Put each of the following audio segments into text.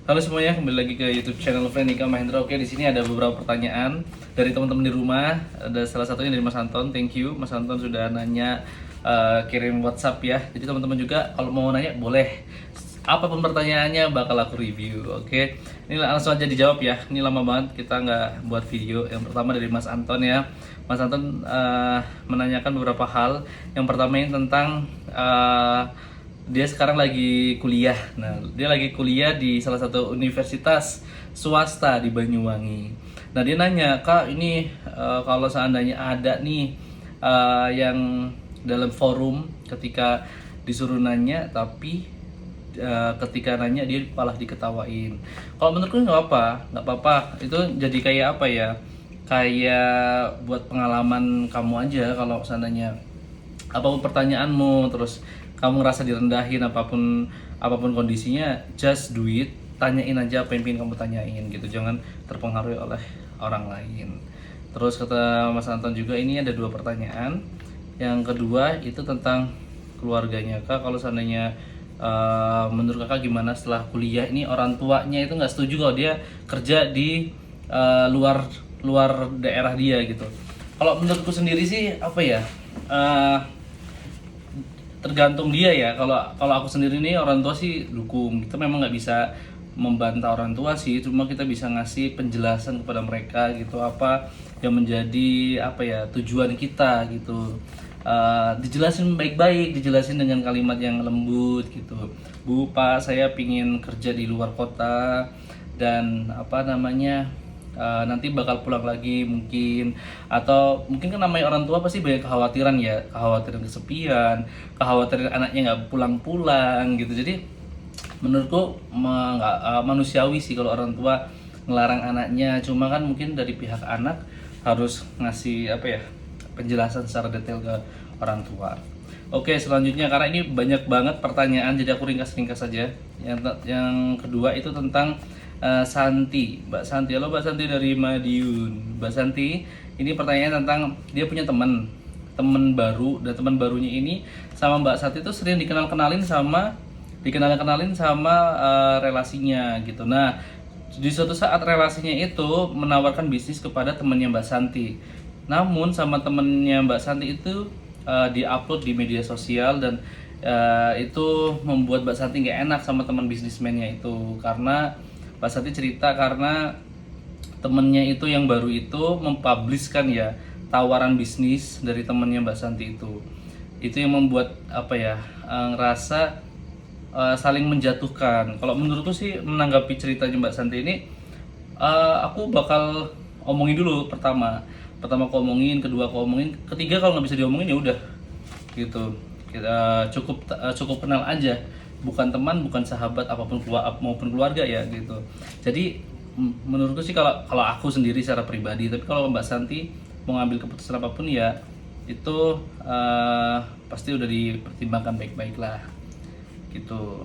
Halo semuanya, kembali lagi ke YouTube channel Frendika Mahendra. Oke, di sini ada beberapa pertanyaan dari teman-teman di rumah. Ada salah satunya dari Mas Anton. Thank you, Mas Anton sudah nanya, kirim WhatsApp ya. Jadi teman-teman juga kalau mau nanya boleh. Apapun pertanyaannya bakal aku review. Oke, ini langsung aja dijawab ya. Ini lama banget kita nggak buat video. Yang pertama dari Mas Anton ya. Mas Anton menanyakan beberapa hal. Yang pertama ini tentang dia sekarang lagi kuliah. Nah, dia lagi kuliah di salah satu universitas swasta di Banyuwangi. Nah, dia nanya, "Kak, ini kalau seandainya ada nih yang dalam forum ketika disuruh nanya tapi ketika nanya dia malah diketawain." Kalau menurutku nggak apa-apa. Itu jadi kayak apa ya? Kayak buat pengalaman kamu aja kalau seandainya apapun pertanyaanmu terus kamu ngerasa direndahin apapun kondisinya, just do it, tanyain aja apa yang pengen kamu tanyain gitu, jangan terpengaruhi oleh orang lain. Terus kata Mas Anton juga ini ada dua pertanyaan. Yang kedua itu tentang keluarganya. Kak, kalau seandainya menurut kakak gimana setelah kuliah ini, orang tuanya itu nggak setuju kalau dia kerja di luar luar daerah dia gitu. Kalau menurutku sendiri sih apa ya, tergantung dia ya. Kalau aku sendiri nih, orang tua sih dukung. Kita memang nggak bisa membantah orang tua sih, cuma kita bisa ngasih penjelasan kepada mereka gitu, apa yang menjadi apa ya tujuan kita gitu. Dijelasin baik-baik, dijelasin dengan kalimat yang lembut gitu. "Bu, Pak, saya pingin kerja di luar kota dan apa namanya, nanti bakal pulang lagi mungkin." Atau mungkin kan namanya orang tua pasti banyak kekhawatiran ya, kekhawatiran kesepian, kekhawatiran anaknya nggak pulang-pulang gitu. Jadi menurutku nggak manusiawi sih kalau orang tua ngelarang anaknya. Cuma kan mungkin dari pihak anak harus ngasih apa ya, penjelasan secara detail ke orang tua. Oke, selanjutnya karena ini banyak banget pertanyaan, jadi aku ringkas-ringkas saja. Yang kedua itu tentang Santi, Mbak Santi. Halo Mbak Santi dari Madiun. Mbak Santi, ini pertanyaan tentang dia punya teman baru, dan teman barunya ini sama Mbak Santi itu sering dikenal-kenalin sama relasinya gitu. Nah, di suatu saat relasinya itu menawarkan bisnis kepada temannya Mbak Santi. Namun sama temennya Mbak Santi itu diupload di media sosial, dan itu membuat Mbak Santi nggak enak sama teman bisnismennya itu. Karena Mbak Santi cerita karena temennya itu yang baru itu mempublishkan ya tawaran bisnis dari temennya Mbak Santi itu. Itu yang membuat apa ya, ngerasa saling menjatuhkan. Kalau menurutku sih menanggapi ceritanya Mbak Santi ini, aku bakal omongin dulu. Pertama aku omongin, kedua aku omongin, ketiga kalau nggak bisa diomongin ya udah gitu. Kita cukup kenal aja, bukan teman, bukan sahabat, maupun keluarga ya gitu. Jadi menurutku sih kalau aku sendiri secara pribadi, tapi kalau Mbak Santi mau ngambil keputusan apapun ya itu pasti udah dipertimbangkan baik-baik lah gitu.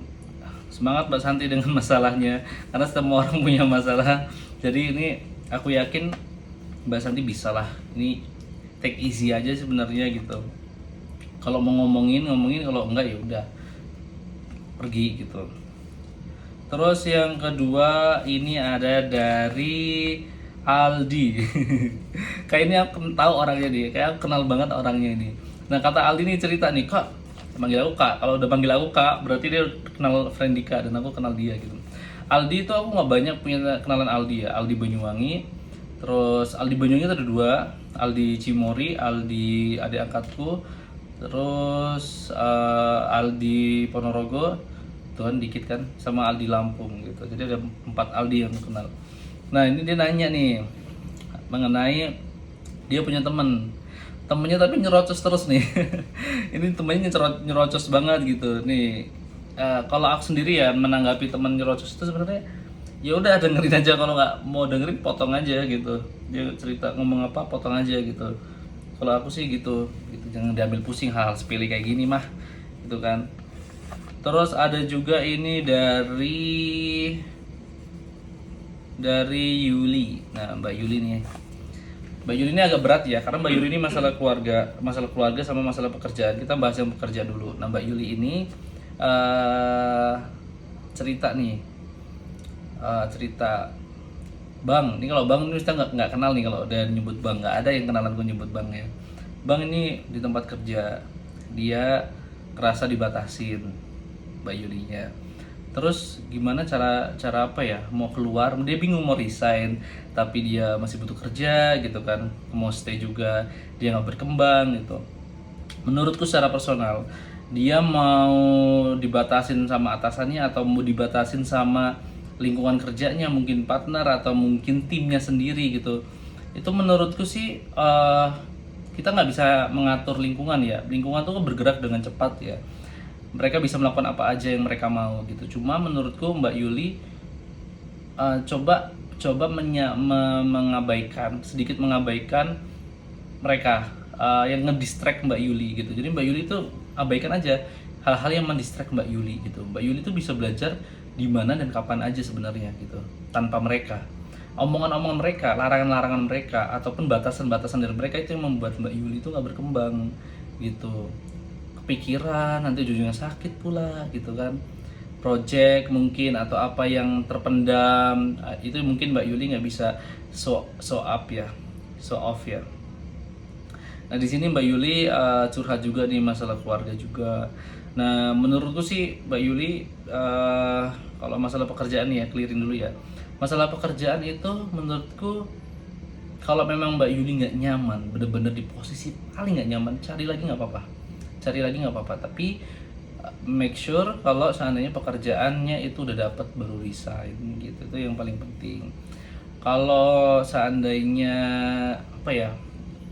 Semangat Mbak Santi dengan masalahnya, karena semua orang punya masalah. Jadi ini aku yakin Mbak Santi bisa lah. Ini take easy aja sebenarnya gitu. Kalau mau ngomongin, kalau enggak ya udah pergi gitu. Terus yang kedua ini ada dari Aldi. Kayak ini aku tahu orangnya nih, kayak aku kenal banget orangnya ini. Nah, kata Aldi ini cerita nih, "Kak, manggil aku Kak." Kalau udah panggil aku Kak, berarti dia kenal Frendika dan aku kenal dia gitu. Aldi itu aku nggak banyak punya kenalan Aldi ya. Aldi Banyuwangi. Terus Aldi Banyuwangi itu ada dua, Aldi Cimori, Aldi adik angkatku. Terus Aldi Ponorogo, itu kan dikit kan, sama Aldi Lampung gitu. Jadi ada 4 Aldi yang aku kenal. Nah, ini dia nanya nih mengenai dia punya temennya tapi nyerocos terus nih. Ini temennya nyerocos banget gitu nih. Kalau aku sendiri ya menanggapi teman nyerocos itu sebenarnya ya udah dengerin aja, kalau nggak mau dengerin potong aja gitu. Dia cerita ngomong apa potong aja gitu. Kalau aku sih gitu jangan diambil pusing hal sepele kayak gini mah gitu kan. Terus ada juga ini dari Yuli. Nah, Mbak Yuli nih, Mbak Yuli ini agak berat ya, karena Mbak Yuli ini masalah keluarga sama masalah pekerjaan. Kita bahas yang pekerjaan dulu. Nah, Mbak Yuli ini cerita nih, cerita, Bang, ini kalau Bang ini kita nggak kenal nih kalau udah nyebut Bang, nggak ada yang kenalan gue nyebut Bang ya. Bang ini di tempat kerja dia kerasa dibatasin Mbak Yulinya. Terus gimana cara cara apa ya, mau keluar, dia bingung mau resign tapi dia masih butuh kerja gitu kan, mau stay juga dia nggak berkembang gitu. Menurutku secara personal dia mau dibatasin sama atasannya atau mau dibatasin sama lingkungan kerjanya, mungkin partner atau mungkin timnya sendiri gitu. Itu menurutku sih kita nggak bisa mengatur lingkungan ya, lingkungan tuh bergerak dengan cepat ya, mereka bisa melakukan apa aja yang mereka mau gitu. Cuma menurutku Mbak Yuli coba coba mengabaikan sedikit, mengabaikan mereka yang ngedistract Mbak Yuli gitu. Jadi Mbak Yuli itu abaikan aja hal-hal yang mendistract Mbak Yuli gitu. Mbak Yuli itu bisa belajar di mana dan kapan aja sebenarnya gitu, tanpa mereka. Omongan-omongan mereka, larangan-larangan mereka, ataupun batasan-batasan dari mereka itu yang membuat Mbak Yuli itu nggak berkembang gitu. Kepikiran, nanti ujungnya sakit pula gitu kan. Project mungkin atau apa yang terpendam, itu mungkin Mbak Yuli nggak bisa show up ya, show off ya. Nah di sini Mbak Yuli curhat juga nih masalah keluarga juga. Nah menurutku sih Mbak Yuli kalau masalah pekerjaan ya, clearin dulu ya. Masalah pekerjaan itu menurutku kalau memang Mbak Yuli nggak nyaman, bener-bener di posisi paling nggak nyaman, cari lagi nggak apa-apa. Cari lagi nggak apa-apa, tapi make sure kalau seandainya pekerjaannya itu udah dapat baru resign gitu. Itu yang paling penting. Kalau seandainya apa ya?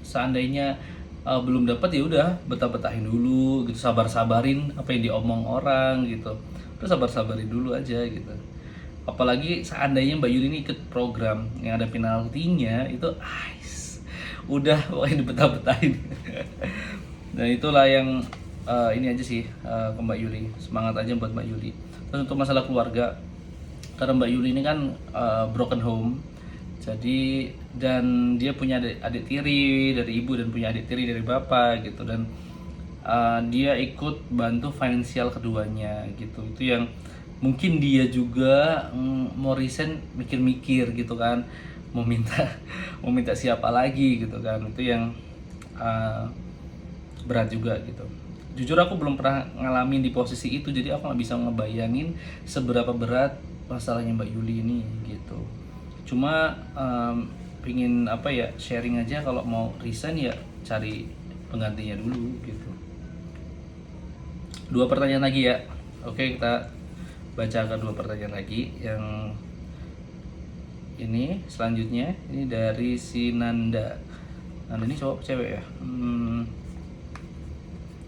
Seandainya belum dapat ya udah betah-betahin dulu gitu, sabar-sabarin apa yang diomong orang gitu. Terus sabar-sabarin dulu aja gitu. Apalagi seandainya Mbak Yuli ini ikut program yang ada penaltinya itu udah pokoknya dibetah-betahin. Dan itulah yang ini aja sih ke Mbak Yuli, semangat aja buat Mbak Yuli. Terus untuk masalah keluarga, karena Mbak Yuli ini kan broken home, jadi dan dia punya adik tiri dari ibu dan punya adik tiri dari bapak gitu, dan dia ikut bantu finansial keduanya gitu. Itu yang mungkin dia juga mau resign mikir-mikir gitu kan, mau minta mau minta siapa lagi gitu kan. Itu yang berat juga gitu. Jujur aku belum pernah ngalamin di posisi itu, jadi aku nggak bisa ngebayangin seberapa berat masalahnya Mbak Yuli ini gitu. Cuma pingin apa ya, sharing aja, kalau mau resign ya cari penggantinya dulu gitu. 2 pertanyaan lagi ya. Oke, kita baca ke 2 pertanyaan lagi. Yang ini selanjutnya ini dari si Nanda. Nanda ini cowok cewek ya?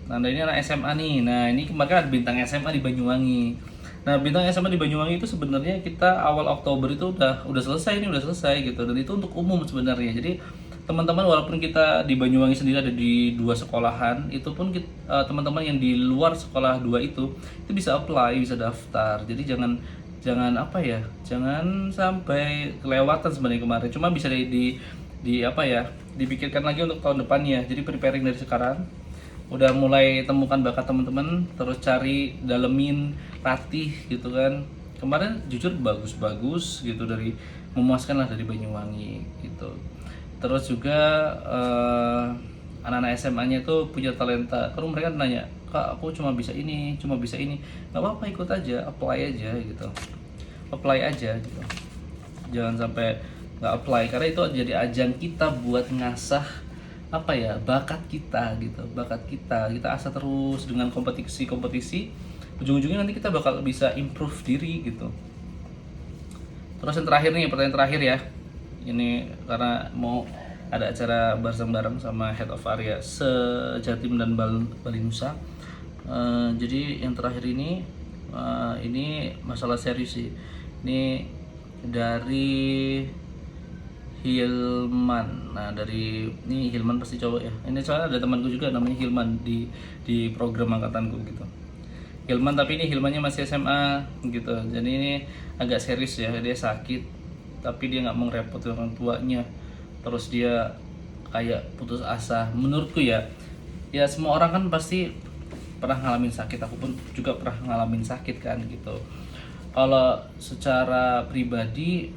Nanda ini anak SMA nih. Nah ini kemarin ada bintang SMA di Banyuwangi. Nah bintang SMA di Banyuwangi itu sebenarnya kita awal Oktober itu udah selesai, ini udah selesai gitu. Dan itu untuk umum sebenarnya. Jadi teman-teman walaupun kita di Banyuwangi sendiri ada di 2 sekolahan, itu pun teman-teman yang di luar sekolah 2 itu bisa apply, bisa daftar. Jadi jangan apa ya, jangan sampai kelewatan sebenarnya kemarin. Cuma bisa di apa ya, dipikirkan lagi untuk tahun depannya. Jadi preparing dari sekarang, udah mulai temukan bakat teman-teman, terus cari, dalemin, latih gitu kan. Kemarin jujur bagus-bagus gitu, dari memuaskan lah dari Banyuwangi gitu. Terus juga anak-anak SMA-nya itu punya talenta. Kalau mereka nanya, "Kak, aku cuma bisa ini, cuma bisa ini." Gak apa-apa, ikut aja, apply aja gitu. Apply aja gitu. Jangan sampai nggak apply, karena itu jadi ajang kita buat ngasah apa ya, bakat kita gitu. Bakat kita asah terus dengan kompetisi, ujung-ujungnya nanti kita bakal bisa improve diri gitu. Terus yang terakhir nih, pertanyaan terakhir ya. Ini karena mau ada acara bareng-bareng sama Head of Area se-Jatim dan Bali Nusa. Jadi yang terakhir ini masalah serius sih. Ini dari Hilman. Nah ini Hilman pasti cowok ya. Ini soalnya ada temanku juga namanya Hilman di program angkatanku gitu. Hilman, tapi ini Hilmannya masih SMA gitu. Jadi ini agak serius ya. Dia sakit, tapi dia nggak mau ngerepotin orang tuanya. Terus dia kayak putus asa. Menurutku ya semua orang kan pasti pernah ngalamin sakit. Aku pun juga pernah ngalamin sakit kan gitu. Kalau secara pribadi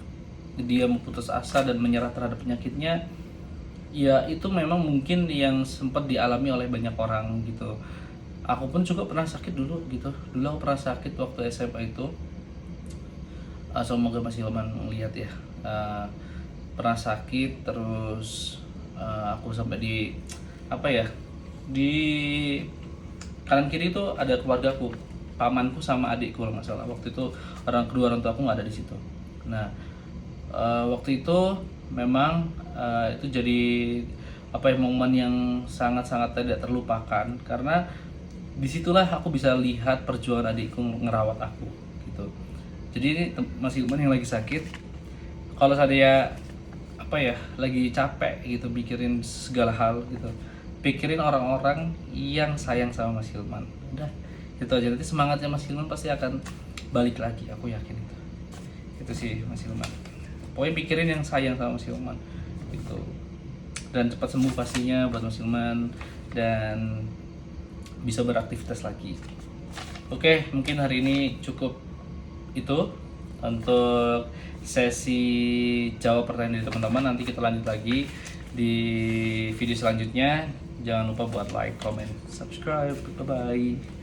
dia memutus asa dan menyerah terhadap penyakitnya, ya itu memang mungkin yang sempat dialami oleh banyak orang gitu. Aku pun juga pernah sakit dulu gitu. Dulu aku pernah sakit waktu SMA itu. Semoga Mas Hilman melihat ya. Pernah sakit terus, aku sampai di apa ya, di kanan kiri itu ada keluargaku, pamanku sama adikku kalau nggak salah. Waktu itu kedua orang tua aku nggak ada di situ. Nah, waktu itu memang itu jadi apa ya, momen yang sangat-sangat tidak terlupakan, karena disitulah aku bisa lihat perjuangan adikku ngerawat aku gitu. Jadi ini Mas Hilman yang lagi sakit, kalau saya apa ya lagi capek gitu mikirin segala hal gitu, pikirin orang-orang yang sayang sama Mas Hilman. Udah itu aja, nanti semangatnya Mas Hilman pasti akan balik lagi, aku yakin itu sih Mas Hilman. Pokoknya pikirin yang sayang sama Mas Hilman gitu, dan cepat sembuh pastinya buat Mas Hilman dan bisa beraktivitas lagi. Oke, mungkin hari ini cukup itu untuk sesi jawab pertanyaan dari teman-teman. Nanti kita lanjut lagi di video selanjutnya. Jangan lupa buat like, comment, subscribe. Bye bye.